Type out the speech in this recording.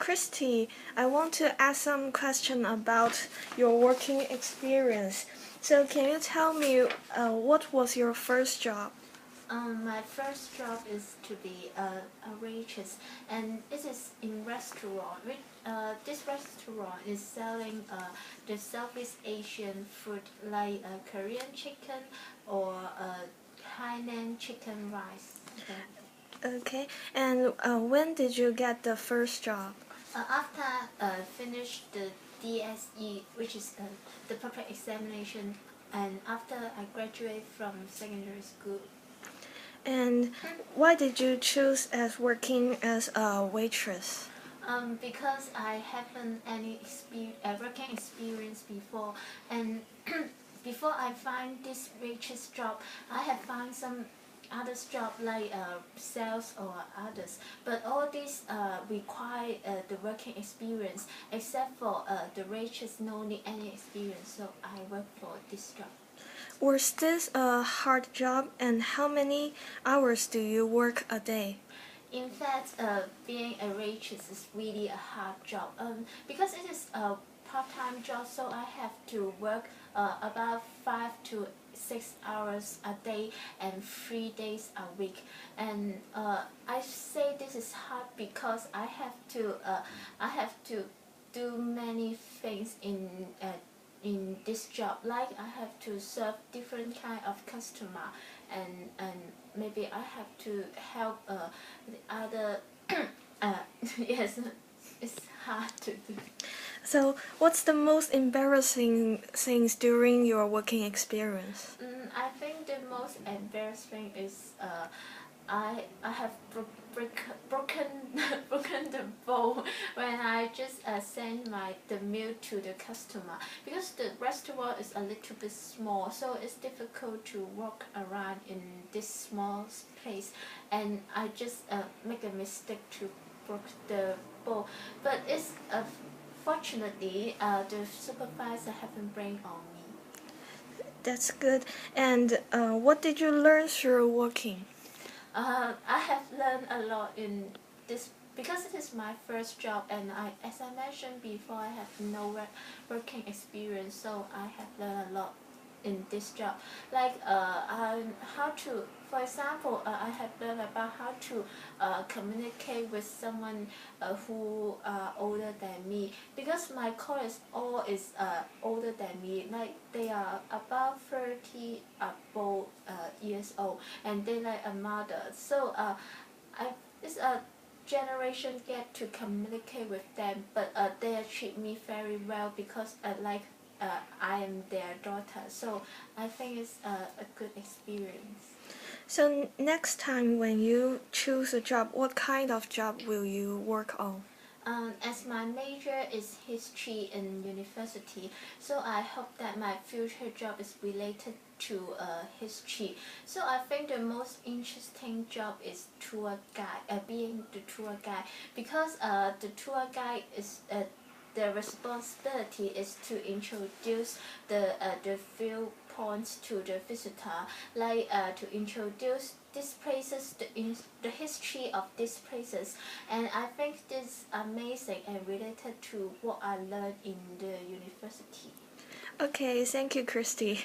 Christy, I want to ask some question about your working experience. So can you tell me what was your first job? My first job is to be a waitress, and it is in restaurant. This restaurant is selling the Southeast Asian food like Korean chicken or Hainan chicken rice. Okay, and when did you get the first job? After finished the DSE, which is the public examination, and after I graduate from secondary school. And why did you choose as working as a waitress? Because I haven't any working experience before, and before I find this waitress job, I have found some others job like sales or others, but all these require the working experience, except for the waitress no need any experience, so I work for this job. Was this a hard job, and how many hours do you work a day? In fact, being a waitress is really a hard job because it is a part-time job, so I have to work about 5 to 6 hours a day and 3 days a week. And I say this is hard because I have to do many things in this job, like I have to serve different kind of customer, and maybe I have to help the other yes, it's hard to do. So what's the most embarrassing things during your working experience? I think the most embarrassing is I have broken broken the bowl when I just send the meal to the customer, because the restaurant is a little bit small, so it's difficult to walk around in this small place, and I just make a mistake to broke the bowl, but it's fortunately the supervisor haven't blamed on me. That's good. And what did you learn through working? I have learned a lot in this because it is my first job, and as I mentioned before, I have no working experience, so I have learned a lot in this job. Like how to, for example, I have learned about how to communicate with someone who are older than me, because my colleagues all is older than me, like they are about 30 above years old, and they like a mother. So it's a generation gap to communicate with them, but they treat me very well because I am their daughter, so I think it's a good experience. So next time when you choose a job, what kind of job will you work on? As my major is history in university, so I hope that my future job is related to history. So I think the most interesting job is tour guide, being the tour guide, because the tour guide is the responsibility is to introduce the viewpoints to the visitor, like to introduce these places, the history of these places, and I think this is amazing and related to what I learned in the university. Okay, thank you, Christy.